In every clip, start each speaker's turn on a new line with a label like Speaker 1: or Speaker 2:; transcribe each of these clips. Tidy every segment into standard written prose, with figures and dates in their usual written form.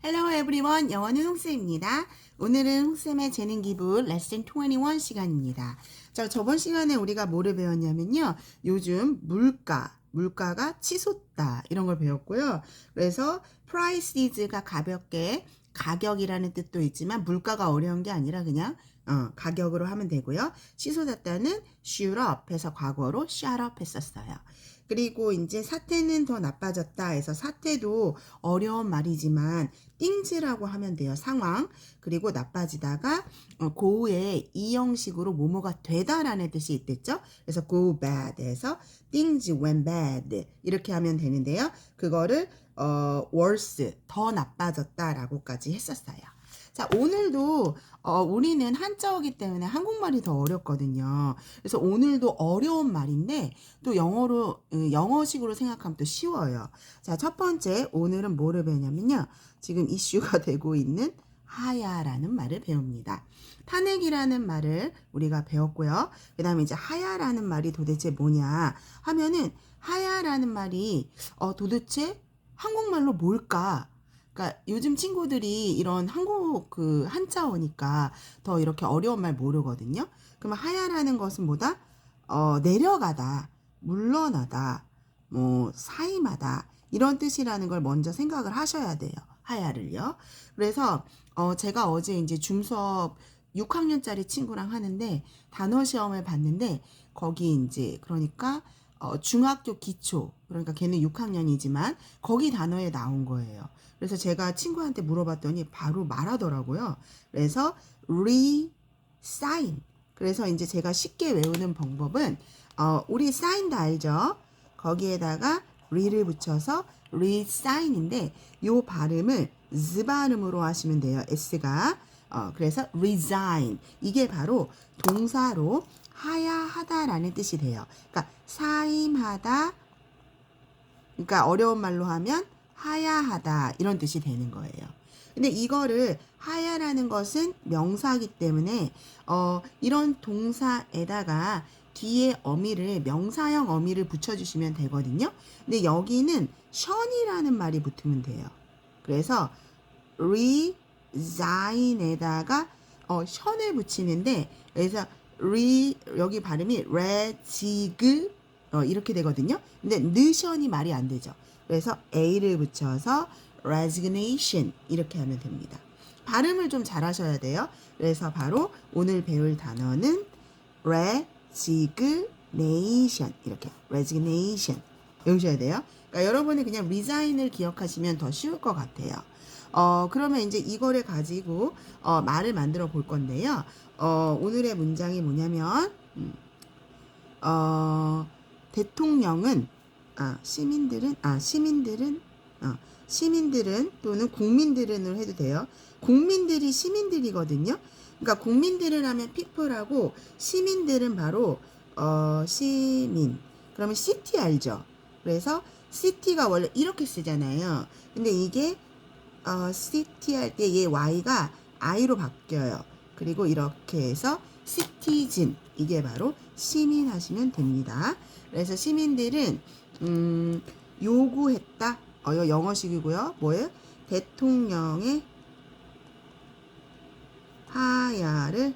Speaker 1: Hello everyone. 영어는 홍쌤입니다. 오늘은 홍쌤의 재능 기부 레슨 21 시간입니다. 자, 저번 시간에 우리가 뭐를 배웠냐면요. 요즘 물가가 치솟다 이런 걸 배웠고요. 그래서 prices가 가볍게 가격이라는 뜻도 있지만 물가가 어려운 게 아니라 그냥 가격으로 하면 되고요. 치솟았다는 shoot up 해서 과거로 shut up 했었어요. 그리고 이제 사태는 더 나빠졌다 해서 사태도 어려운 말이지만 things라고 하면 돼요. 상황. 그리고 나빠지다가 go의 이 형식으로 뭐뭐가 되다라는 뜻이 있댔죠. 그래서 go bad 해서 things went bad 이렇게 하면 되는데요. 그거를 worse 더 나빠졌다라고까지 했었어요. 자, 오늘도 우리는 한자어기 때문에 한국말이 더 어렵거든요. 그래서 오늘도 어려운 말인데 또 영어식으로 생각하면 또 쉬워요. 자, 첫 번째 오늘은 뭐를 배우냐면요. 지금 이슈가 되고 있는 하야라는 말을 배웁니다. 탄핵이라는 말을 우리가 배웠고요. 그 다음에 이제 하야라는 말이 도대체 뭐냐 하면은 하야라는 말이 도대체 한국말로 뭘까? 그러니까 요즘 친구들이 이런 한국 한자어니까 더 이렇게 어려운 말 모르거든요. 그러면 하야라는 것은 뭐다? 내려가다, 물러나다, 뭐 사임하다 이런 뜻이라는 걸 먼저 생각을 하셔야 돼요. 하야를요. 그래서 제가 어제 이제 중수업 6학년짜리 친구랑 하는데 단어 시험을 봤는데 거기 이제 그러니까 중학교 기초 그러니까 걔는 6학년이지만 거기 단어에 나온 거예요. 그래서 제가 친구한테 물어봤더니 바로 말하더라고요. 그래서 resign. 그래서 이제 제가 쉽게 외우는 방법은 우리 sign도 알죠? 거기에다가 re를 붙여서 resign인데 요 발음을 z 발음으로 하시면 돼요. s가. 그래서 resign. 이게 바로 동사로 하야하다라는 뜻이 돼요. 그러니까 사임하다. 그러니까 어려운 말로 하면 하야하다 이런 뜻이 되는 거예요. 근데 이거를 하야라는 것은 명사이기 때문에 이런 동사에다가 뒤에 어미를 명사형 어미를 붙여주시면 되거든요. 근데 여기는 션이라는 말이 붙으면 돼요. 그래서 resign에다가 션을 붙이는데 그래서 여기 발음이 레지그 이렇게 되거든요. 근데 느션이 말이 안 되죠. 그래서 a를 붙여서 resignation 이렇게 하면 됩니다. 발음을 좀 잘 하셔야 돼요. 그래서 바로 오늘 배울 단어는 resignation 이렇게 resignation 외우셔야 돼요. 그러니까 여러분이 그냥 resign을 기억하시면 더 쉬울 것 같아요. 그러면 이제 이거를 가지고 말을 만들어 볼 건데요. 오늘의 문장이 뭐냐면 대통령은 시민들은 또는 국민들은으로 해도 돼요. 국민들이 시민들이거든요. 그러니까 국민들을 하면 people하고 시민들은 바로 시민. 그러면 city 알죠? 그래서 city가 원래 이렇게 쓰잖아요. 근데 이게 city 할 때 얘 y가 i로 바뀌어요. 그리고 이렇게 해서 citizen 이게 바로 시민 하시면 됩니다. 그래서 시민들은 요구했다. 이거 영어식이고요. 뭐예요? 대통령의 하야를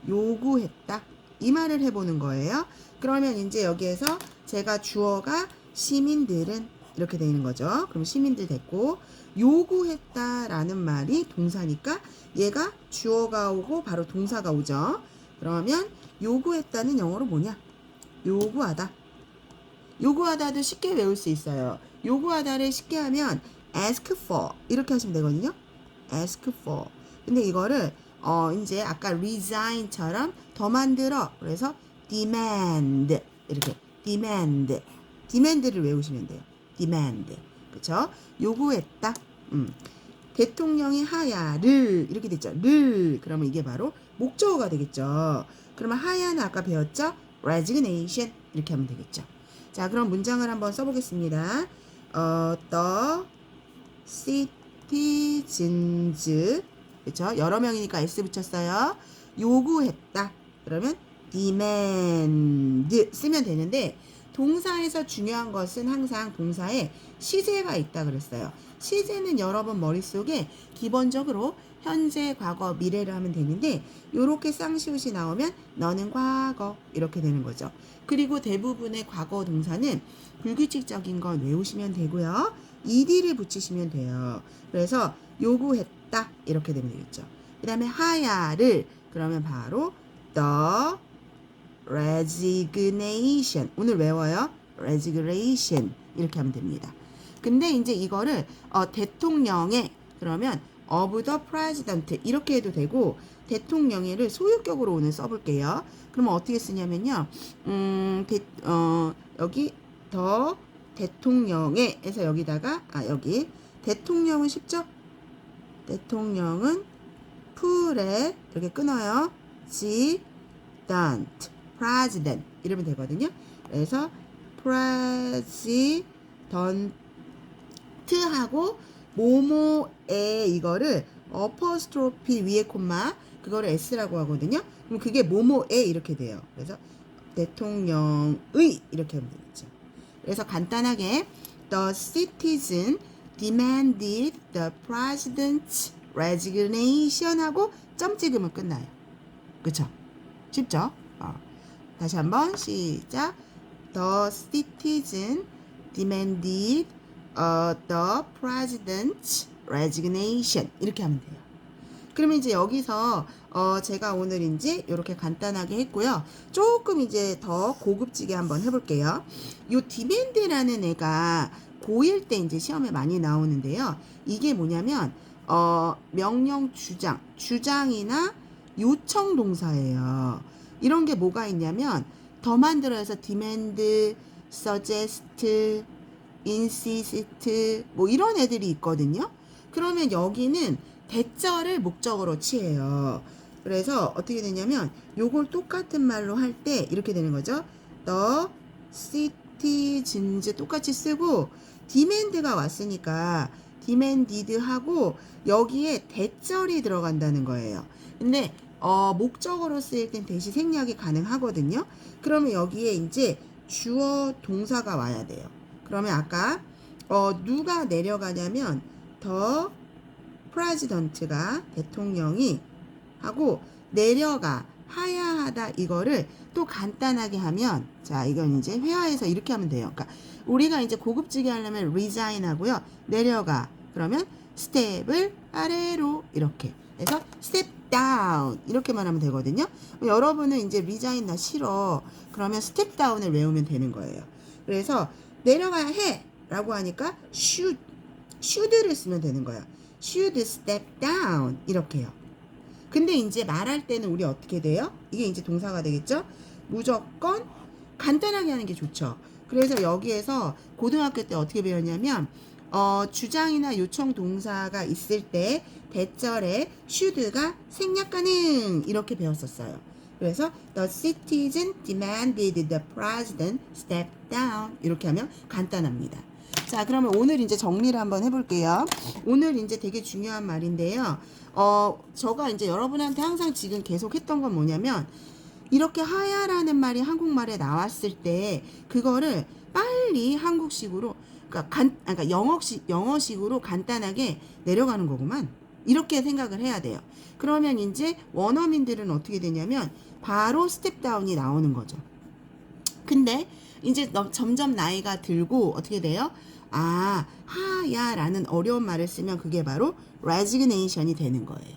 Speaker 1: 요구했다. 이 말을 해보는 거예요. 그러면 이제 여기에서 제가 주어가 시민들은 이렇게 되는 거죠. 그럼 시민들 됐고 요구했다라는 말이 동사니까 얘가 주어가 오고 바로 동사가 오죠. 그러면 요구했다는 영어로 뭐냐? 요구하다. 요구하다도 쉽게 외울 수 있어요. 요구하다를 쉽게 하면 ask for 이렇게 하시면 되거든요. ask for. 근데 이거를 이제 아까 resign처럼 더 만들어. 그래서 demand 이렇게 demand를 외우시면 돼요. demand. 그쵸? 요구했다. 대통령이 하야를 이렇게 됐죠. 그러면 이게 바로 목적어가 되겠죠. 그러면 하야는 아까 배웠죠? resignation 이렇게 하면 되겠죠. 자, 그럼 문장을 한번 써보겠습니다. The citizens 그렇죠? 여러 명이니까 s 붙였어요. 요구했다. 그러면 demand 쓰면 되는데 동사에서 중요한 것은 항상 동사에 시제가 있다 그랬어요. 시제는 여러분 머릿속에 기본적으로 현재, 과거, 미래를 하면 되는데 요렇게 쌍시옷이 나오면 너는 과거 이렇게 되는 거죠. 그리고 대부분의 과거 동사는 불규칙적인 건 외우시면 되고요. ed를 붙이시면 돼요. 그래서 요구했다 이렇게 되면 되겠죠. 그 다음에 하야를 그러면 바로 the resignation 오늘 외워요. resignation 이렇게 하면 됩니다. 근데 이제 이거를 대통령의 그러면 of the president 이렇게 해도 되고 대통령의를 소유격으로 오늘 써볼게요. 그러면 어떻게 쓰냐면요. 여기 더 대통령의 해서 여기다가 여기 대통령은 쉽죠? 대통령은 풀에 이렇게 끊어요. president 이러면 되거든요. 그래서 president하고 모모에 이거를 어퍼스트로피 위에 콤마 그거를 s라고 하거든요. 그럼 그게 모모에 이렇게 돼요. 그래서 대통령의 이렇게 하면 되겠죠. 그래서 간단하게 the citizen demanded the president's resignation 하고 점 찍으면 끝나요. 그쵸? 쉽죠? 다시 한번 시작. The citizen demanded the president's resignation 이렇게 하면 돼요. 그러면 이제 여기서 제가 오늘 이제 이렇게 간단하게 했고요. 조금 이제 더 고급지게 한번 해볼게요. 요 demand라는 애가 고1 때 이제 시험에 많이 나오는데요. 이게 뭐냐면 명령 주장이나 요청 동사예요. 이런 게 뭐가 있냐면 더 만들어서 demand, suggest, insist 뭐 이런 애들이 있거든요. 그러면 여기는 대절을 목적으로 취해요. 그래서 어떻게 되냐면 요걸 똑같은 말로 할 때 이렇게 되는 거죠. The citizens 똑같이 쓰고 demand가 왔으니까 demanded 하고 여기에 대절이 들어간다는 거예요. 근데 목적어로 쓰일 땐 대시 생략이 가능하거든요. 그러면 여기에 이제 주어 동사가 와야 돼요. 그러면 아까 누가 내려가냐면 더 president가 대통령이 하고 내려가 하야하다 이거를 또 간단하게 하면 자 이건 이제 회화에서 이렇게 하면 돼요. 그러니까 우리가 이제 고급지게 하려면 resign 하고요. 내려가 그러면 스텝을 아래로 이렇게 해서 step down 이렇게만 하면 되거든요. 여러분은 이제 resign 나 싫어 그러면 step down을 외우면 되는 거예요. 그래서 내려가야 해 라고 하니까 should를 쓰면 되는 거예요. should step down 이렇게요. 근데 이제 말할 때는 우리 어떻게 돼요? 이게 이제 동사가 되겠죠? 무조건 간단하게 하는 게 좋죠. 그래서 여기에서 고등학교 때 어떻게 배웠냐면 주장이나 요청 동사가 있을 때 대절에 should가 생략 가능 이렇게 배웠었어요. 그래서 the citizen demanded the president step down 이렇게 하면 간단합니다. 자, 그러면 오늘 이제 정리를 한번 해볼게요. 오늘 이제 되게 중요한 말인데요. 제가 이제 여러분한테 항상 지금 계속 했던 건 뭐냐면, 이렇게 하야라는 말이 한국말에 나왔을 때, 그거를 빨리 한국식으로, 그러니까 영어식으로 간단하게 내려가는 거구만. 이렇게 생각을 해야 돼요. 그러면 이제 원어민들은 어떻게 되냐면, 바로 스텝 다운이 나오는 거죠. 근데 이제 점점 나이가 들고 어떻게 돼요? 하야라는 어려운 말을 쓰면 그게 바로 resignation이 되는 거예요.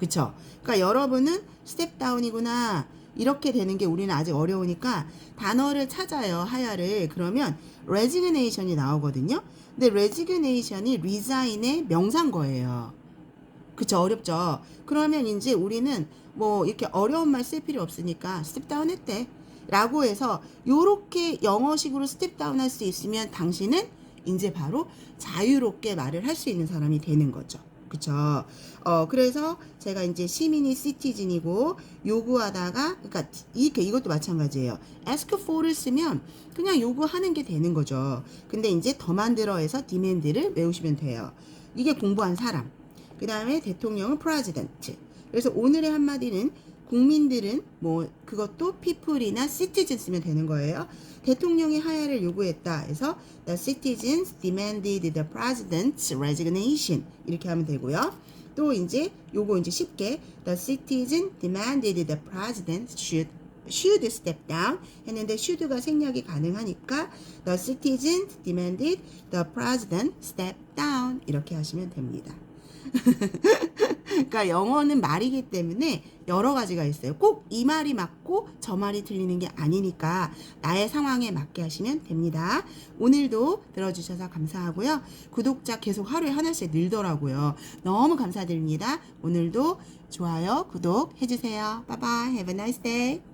Speaker 1: 그쵸? 그러니까 여러분은 스텝 다운이구나 이렇게 되는 게 우리는 아직 어려우니까 단어를 찾아요. 하야를. 그러면 resignation이 나오거든요. 근데 resignation이 resign의 명사인 그쵸? 어렵죠? 그러면 이제 우리는 뭐 이렇게 어려운 말 쓸 필요 없으니까 스텝 다운 했대 라고 해서 요렇게 영어식으로 스텝 다운 할 수 있으면 당신은 이제 바로 자유롭게 말을 할 수 있는 사람이 되는 거죠. 그쵸? 그래서 제가 이제 시민이 시티즌이고 요구하다가 그러니까 이것도 마찬가지예요. ask for를 쓰면 그냥 요구하는 게 되는 거죠. 근데 이제 더 만들어해서 demand를 외우시면 돼요. 이게 공부한 사람. 그 다음에 대통령은 president. 그래서 오늘의 한마디는 국민들은 뭐 그것도 people이나 citizen 쓰면 되는 거예요. 대통령이 하야를 요구했다 해서 the citizens demanded the president's resignation 이렇게 하면 되고요. 또 이제 요거 이제 쉽게 the citizen demanded the president should step down 했는데 should가 생략이 가능하니까 the citizens demanded the president step down 이렇게 하시면 됩니다. 그러니까 영어는 말이기 때문에 여러 가지가 있어요. 꼭 이 말이 맞고 저 말이 틀리는 게 아니니까 나의 상황에 맞게 하시면 됩니다. 오늘도 들어주셔서 감사하고요. 구독자 계속 하루에 하나씩 늘더라고요. 너무 감사드립니다. 오늘도 좋아요, 구독 해주세요. Bye bye. Have a nice day.